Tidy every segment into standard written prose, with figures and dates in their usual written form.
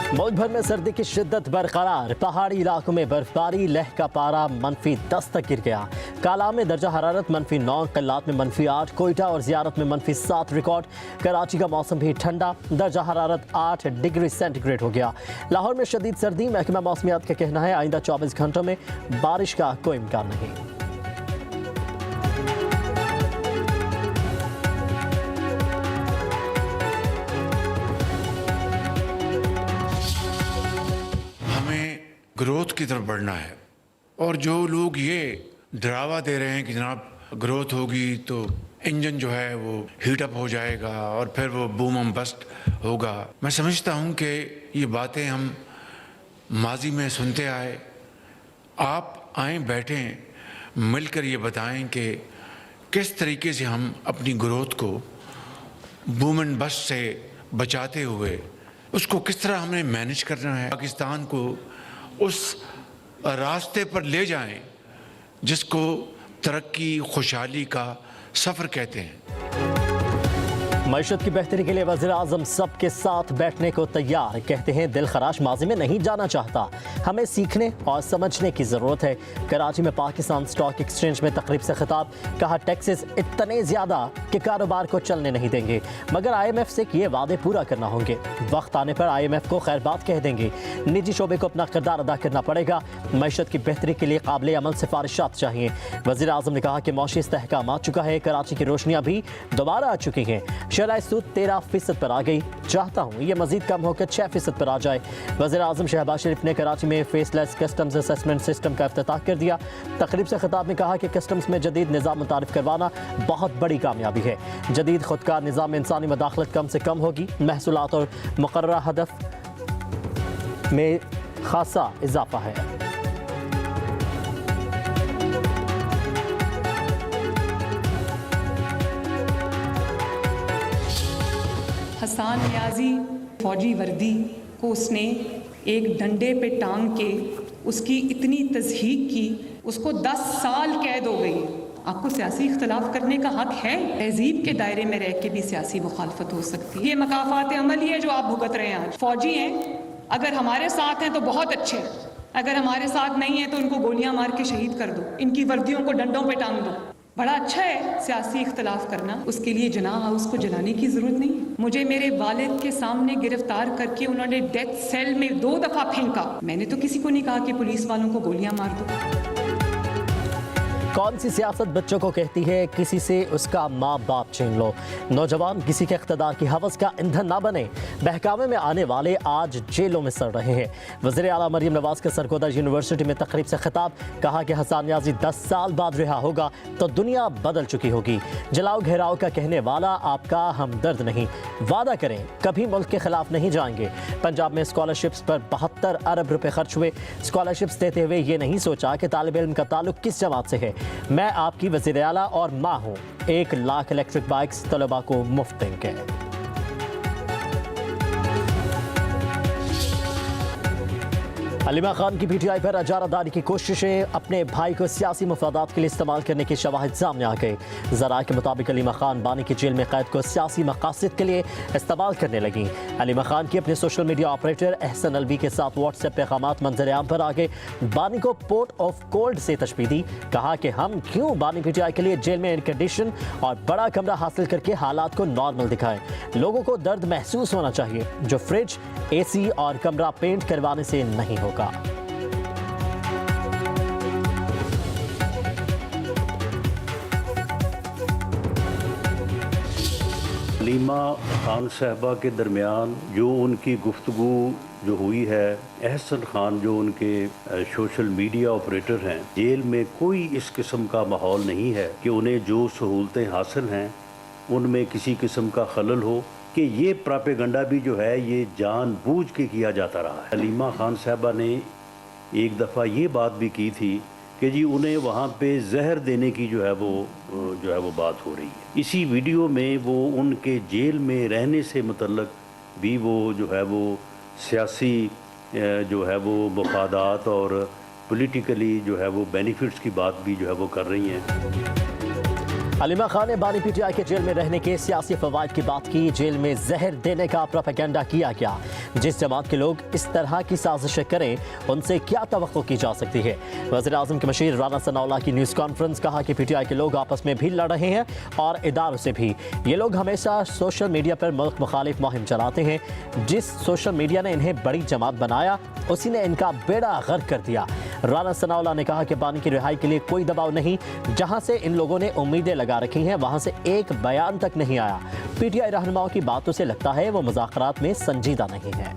मुल्क भर में सर्दी की शिद्दत बरकरार, पहाड़ी इलाकों में बर्फबारी, लह का पारा -10 तक गिर गया। काला में दर्जा हरारत -9, कल्लात में -8, कोयटा और ज़ियारत में -7 रिकॉर्ड। कराची का मौसम भी ठंडा, दर्जा हरारत 8 डिग्री सेंटीग्रेड हो गया। लाहौर में शदीद सर्दी, महकमा मौसमियात का कहना है आइंदा 24 घंटों में बारिश का कोई इम्कान नहीं। ग्रोथ की तरफ बढ़ना है और जो लोग ये डरावा दे रहे हैं कि जनाब ग्रोथ होगी तो इंजन जो है वो हीट अप हो जाएगा और फिर वो बूम बस्ट होगा, मैं समझता हूँ कि ये बातें हम माजी में सुनते आए। आप आए बैठें मिलकर ये बताएं कि किस तरीके से हम अपनी ग्रोथ को बूम एंड बस्ट से बचाते हुए उसको किस तरह हमें मैनेज करना है, पाकिस्तान को उस रास्ते पर ले जाएं जिसको तरक्की खुशहाली का सफ़र कहते हैं। मईशत की बेहतरी के लिए वज़ीर आज़म सबके साथ बैठने को तैयार, कहते हैं दिल खराश माजी में नहीं जाना चाहता, हमें सीखने और समझने की ज़रूरत है। कराची में पाकिस्तान स्टॉक एक्सचेंज में तकरीब से खिताब, कहा टैक्सेस इतने ज़्यादा कि कारोबार को चलने नहीं देंगे, मगर IMF से किए वादे पूरा करना होंगे। वक्त आने पर IMF को खैर बात कह देंगे। निजी शोबे को अपना किरदार अदा करना पड़ेगा। मईशत की बेहतरी के लिए काबिल अमल सिफारिशात चाहिए। वज़ीर आज़म ने कहा कि मौशी इस्तेहकाम आ चुका है, कराची की रोशनियाँ भी दोबारा आ चुकी हैं। शरह सूद 13% पर आ गई, चाहता हूँ ये मजीद कम होकर 6% पर आ जाए। वज़ीर आज़म शहबाज शरीफ ने कराची में फेसलेस कस्टम्स असेसमेंट सिस्टम का इफ्तिताह कर दिया। तकरीब से खिताब में कहा कि कस्टम्स में जदीद निज़ाम मुतारिफ करवाना बहुत बड़ी कामयाबी है। जदीद खुदकार निज़ाम में इंसानी मदाखलत कम से कम होगी, महसूलात और मुकर्ररा हदफ में खासा इजाफा है। हसान नियाज़ी फौजी वर्दी को उसने एक डंडे पे टांग के उसकी इतनी तज़हीक की, उसको 10 साल कैद हो गई। आपको सियासी इख्तलाफ करने का हक है, तहजीब के दायरे में रह के भी सियासी मुखालफत हो सकती है। ये मकाफात अमल ही है जो आप भुगत रहे हैं। आज फौजी हैं, अगर हमारे साथ हैं तो बहुत अच्छे, अगर हमारे साथ नहीं है तो इनको गोलियां मार के शहीद कर दो, इनकी वर्दियों को डंडों पे टांग दो। बड़ा अच्छा है सियासी इख्तलाफ करना, उसके लिए जनाह हाउस को जलाने की जरूरत नहीं। मुझे मेरे वालिद के सामने गिरफ्तार करके उन्होंने डेथ सेल में 2 दफा फेंका, मैंने तो किसी को नहीं कहा कि पुलिस वालों को गोलियां मार दो। कौन सी सियासत बच्चों को कहती है किसी से उसका माँ बाप छीन लो। नौजवान किसी के इख्तदार की हवस का ईंधन ना बने। बहकावे में आने वाले आज जेलों में सड़ रहे हैं। वज़ीर आला मरीम नवाज का सरगोदा यूनिवर्सिटी में तकरीब से खिताब, कहा कि हसान नियाज़ी 10 साल बाद रिहा होगा तो दुनिया बदल चुकी होगी। जलाओ घेराव का कहने वाला आपका हमदर्द नहीं, वादा करें कभी मुल्क के खिलाफ नहीं जाएंगे। पंजाब में स्कॉलरशिप्स पर 72 अरब रुपए खर्च हुए। स्कॉलरशिप्स देते हुए ये नहीं सोचा कि तालिब इल्म का ताल्लुक किस जमात से है। मैं आपकी वज़ीर आला और माँ हूँ। 1 लाख इलेक्ट्रिक बाइक्स तलबा को मुफ्त देंगे। हलीमा खान की PTI पर अजारादारी की कोशिशें, अपने भाई को सियासी मफादात के लिए इस्तेमाल करने की शवाहिद सामने आ गए। ज़राए के मुताबिक हलीमा खान बानी की जेल में कैद को सियासी मकासद के लिए इस्तेमाल करने लगी। हलीमा खान की अपने social media operator Ehsan Alvi के साथ व्हाट्सएप पैगामात मंजर आम पर आ गए। बानी को पोर्ट ऑफ कोल्ड से तशबीह दी, कहा कि हम क्यों बानी PTI के लिए जेल में एयर कंडीशन और बड़ा कमरा हासिल करके हालात को नॉर्मल दिखाएं। लोगों को दर्द महसूस होना चाहिए जो फ्रिज, AC और कमरा पेंट करवाने से नहीं होगा। हलीमा खान साहबा के दरमियान जो उनकी गुफ्तगू जो हुई है, एहसन खान जो उनके सोशल मीडिया ऑपरेटर हैं, जेल में कोई इस किस्म का माहौल नहीं है कि उन्हें जो सहूलतें हासिल हैं उनमें किसी किस्म का खलल हो, कि ये प्रोपेगेंडा भी जो है ये जानबूझ के किया जाता रहा है। हलीमा खान साहबा ने एक दफ़ा ये बात भी की थी कि जी उन्हें वहाँ पे जहर देने की जो है वो बात हो रही है। इसी वीडियो में वो उनके जेल में रहने से मुतल्लक भी वो जो है वो सियासी जो है वो मफादात और पॉलिटिकली जो है वो बेनिफिट्स की बात भी जो है वो कर रही हैं। अलीमा खान ने बानी पीटीआई के जेल में रहने के सियासी फवायद की बात की। जेल में जहर देने का प्रोपेगेंडा किया गया। जिस जमात के लोग इस तरह की साजिशें करें उनसे क्या तवक्को की जा सकती है। वज़ीर आज़म के मशीर राना सनाउल्लाह की न्यूज़ कॉन्फ्रेंस, कहा कि पीटीआई के लोग आपस में भी लड़ रहे हैं और इदारों से भी। ये लोग हमेशा सोशल मीडिया पर मुल्क मुखालिफ मुहिम चलाते हैं। जिस सोशल मीडिया ने इन्हें बड़ी जमात बनाया उसी ने इनका बेड़ा गर्क कर दिया। राना सनाउल्लाह ने कहा कि बानी की रिहाई के लिए कोई दबाव नहीं। जहां से इन लोगों ने उम्मीदें लगा रखी हैं वहां से एक बयान तक नहीं आया। पीटीआई रहनुमाओं की बातों से लगता है वो मुज़ाकरात में संजीदा नहीं है।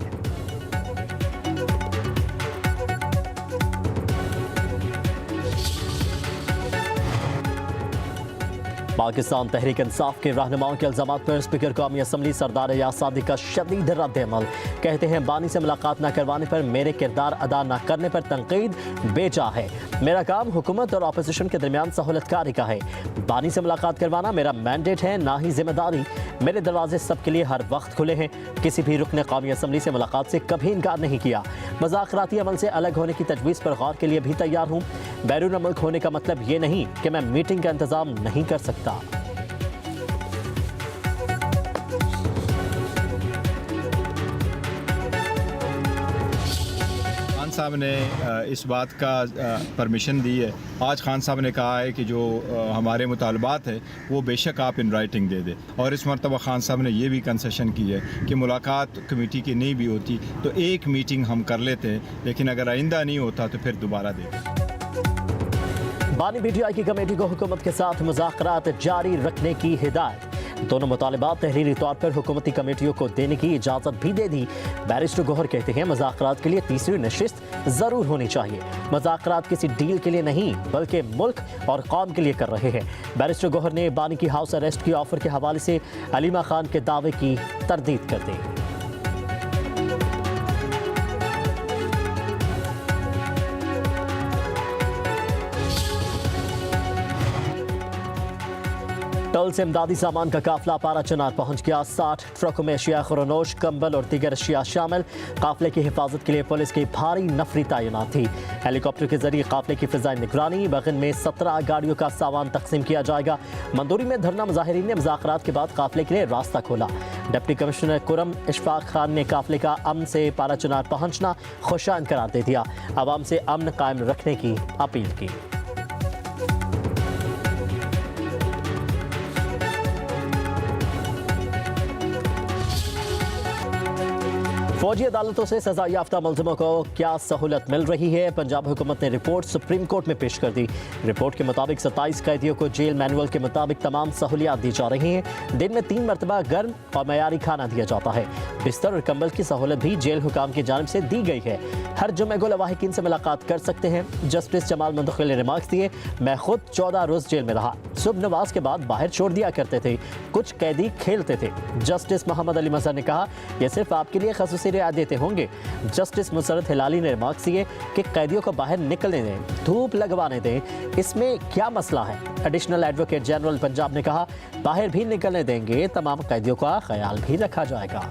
पाकिस्तान तहरीक इंसाफ के रहनुमाओं के इल्जामात पर स्पीकर कौमी असम्बली सरदार याद सादिक का शदीद रद्द-ए-अमल। कहते हैं बानी से मुलाकात न करवाने पर, मेरे किरदार अदा न करने पर तनकीद बेजा है। मेरा काम हुकूमत और अपोजिशन के दरमियान सहूलतकारी का है। बानी से मुलाकात करवाना मेरा मैंडेट है, ना ही जिम्मेदारी। मेरे दरवाजे सबके लिए हर वक्त खुले हैं। किसी भी रुकन कौमी असम्बली से मुलाकात से कभी इनकार नहीं किया। मुज़ाकराती अमल से अलग होने की तजवीज़ पर गौर के लिए भी तैयार हूँ। बैरून मुल्क होने का मतलब ये नहीं कि मैं मीटिंग का इंतज़ाम नहीं कर सकता। खान साहब ने इस बात का परमिशन दी है। आज खान साहब ने कहा है कि जो हमारे मुतालबात है वो बेशक आप इन राइटिंग दे दें, और इस मरतबा खान साहब ने ये भी कंसेशन की है कि मुलाकात कमेटी की नहीं भी होती तो एक मीटिंग हम कर लेते हैं, लेकिन अगर आइंदा नहीं होता तो फिर दोबारा दें। बानी पीटीआई की कमेटी को हुकूमत के साथ मुज़ाकरात जारी रखने की हिदायत। दोनों मुतालिबात तहरीरी तौर पर हुकूमती कमेटियों को देने की इजाज़त भी दे दी। बैरिस्टर गौहर कहते हैं मुज़ाकरात के लिए तीसरी नशिस्त ज़रूर होनी चाहिए। मुज़ाकरात किसी डील के लिए नहीं बल्कि मुल्क और कौम के लिए कर रहे हैं। बैरिस्टर गौहर ने बानी की हाउस अरेस्ट की ऑफर के हवाले से अलीमा खान के दावे की तरदीद कर दी। टल से इमदादी सामान का काफिला पारा चनार पहुंच गया। 60 ट्रकों में अशिया खुरनोश, कंबल और दीगर अशिया शामिल। काफिले की हिफाजत के लिए पुलिस की भारी नफरी तैनात थी। हेलीकॉप्टर के जरिए काफिले की फिजाई निगरानी। बगिन में 17 गाड़ियों का सामान तकसीम किया जाएगा। मंदूरी में धरना मुजाहिरीन ने मुज़ाकरात के बाद काफिले के लिए रास्ता खोला। डिप्टी कमिश्नर कुरम इशफाक खान ने काफिले का अमन से पारा चनार पहुंचना खुशाइन करार दे दिया। आवाम से अमन कायम रखने की अपील की। फौजी अदालतों से सजा याफ्ता मुलजिमों को क्या सहूलत मिल रही है। पंजाब हुकूमत ने रिपोर्ट सुप्रीम कोर्ट में पेश कर दी। रिपोर्ट के मुताबिक 27 कैदियों को जेल मैनुअल के मुताबिक तमाम सहूलियात दी जा रही हैं। दिन में 3 मरतबा गर्म और मयारी खाना दिया जाता है। बिस्तर और कंबल की सहूलत भी जेल हुकाम की जानिब से दी गई है। हर जुमे को लवाहिकीन से मुलाकात कर सकते हैं। जस्टिस जमाल मुंतखिल ने रिमार्क्स दिए, मैं खुद 14 रोज जेल में रहा। सुबह नमाज के बाद बाहर छोड़ दिया करते थे। कुछ कैदी खेलते थे। जस्टिस मोहम्मद अली मजहर ने कहा, यह सिर्फ आपके लिए खसूसी रियायत देते होंगे। जस्टिस मुसरत हिलाली ने रिमार्क्स दिए कि कैदियों को बाहर निकलने दें, धूप लगवाने दें, इसमें क्या मसला है। एडिशनल एडवोकेट जनरल पंजाब ने कहा, बाहर भी निकलने देंगे, तमाम कैदियों का ख्याल भी रखा जाएगा।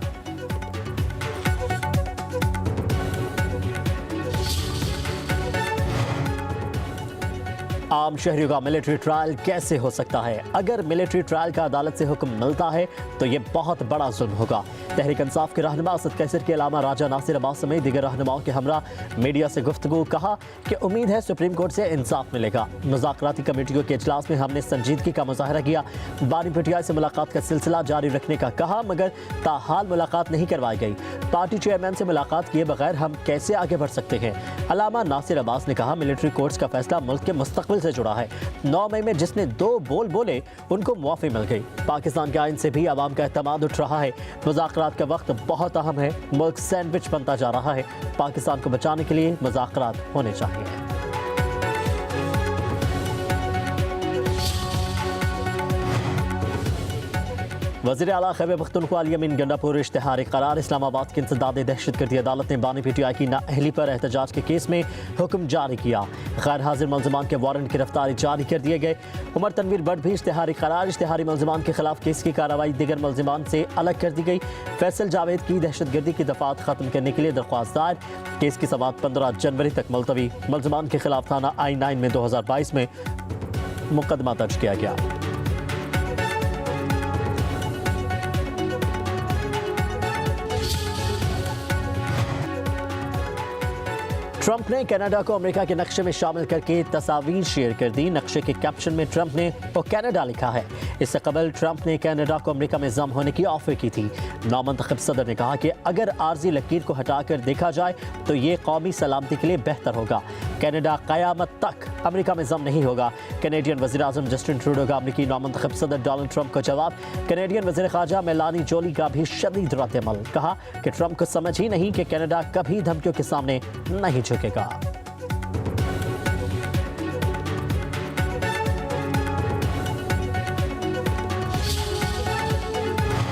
आम शहरियों का मिलिट्री ट्रायल कैसे हो सकता है। अगर मिलिट्री ट्रायल का अदालत से हुक्म मिलता है तो ये बहुत बड़ा जुल्म होगा। तहरीक इंसाफ के रहनुमा असद कैसर के अलावा राजा नासिर अब्बास समेत दीगर रहनुमाओं के हमरा मीडिया से गुफ्तगू। कहा कि उम्मीद है सुप्रीम कोर्ट से इंसाफ मिलेगा। मुज़ाकराती कमेटियों के इजलास में हमने संजीदगी का मुजाहरा किया। बानी पीटीआई से मुलाकात का सिलसिला जारी रखने का कहा, मगर ताहाल मुलाकात नहीं करवाई गई। पार्टी चेयरमैन से मुलाकात किए बगैर हम कैसे आगे बढ़ सकते हैं। अलामा नासिर अब्बास ने कहा, मिलिट्री कोर्ट्स का फैसला मुल्क के मुस्तकबिल से जुड़ा है। 9 मई में जिसने 2 बोल बोले उनको मुआफी मिल गई। पाकिस्तान के आइन से भी आवाम का एतमाद उठ रहा है। मुज़ाकरात का वक्त बहुत अहम है। मुल्क सैंडविच बनता जा रहा है। पाकिस्तान को बचाने के लिए मुज़ाकरात होने चाहिए। वज़ीर आला खैबर पख्तूनख्वा अली अमीन गंडापुर इश्तिहारी करार। इस्लामाबाद की इंसदाद दहशतगर्दी अदालत ने बानी पीटीआई की नाअहली पर एहतजाज के केस में हुक्म जारी किया। गैर हाजिर मुलजमान के वारंट गिरफ्तारी जारी कर दिए गए। उमर तनवीर भट्ट भी इश्तिहारी करार। इश्तिहारी मुलजमान के खिलाफ केस की कार्रवाई दीगर मुलजमान से अलग कर दी गई। फैसल जावेद की दहशतगर्दी की दफात खत्म करने के लिए दरख्वास्त दायर। केस की समाअत 15 जनवरी तक मुलतवी। मुलजमान के खिलाफ थाना I-9 में 2022 में मुकदमा दर्ज किया गया। ट्रंप ने कनाडा को अमेरिका के नक्शे में शामिल करके तस्वीर शेयर कर दी। नक्शे के कैप्शन में ट्रंप ने वो कनाडा लिखा है। इससे कबल ट्रंप ने कनाडा को अमेरिका में ज़म होने की ऑफर की थी। नामंतखब सदर ने कहा कि अगर आर्जी लकीर को हटाकर देखा जाए तो ये कौमी सलामती के लिए बेहतर होगा। कनाडा क़यामत तक अमेरिका में ज़म नहीं होगा। कैनेडियन वज़ीर-ए-आज़म जस्टिन ट्रूडो का अमेरिकी नामंतखब सदर डोनाल्ड ट्रंप को जवाब। कैनेडियन वज़ीर ख़ारजा मेलानी जोली का भी शदीद रद्द-ए-अमल। कहा कि ट्रंप को समझ ही नहीं कि कनाडा कभी धमकियों के सामने नहीं झुकेगा।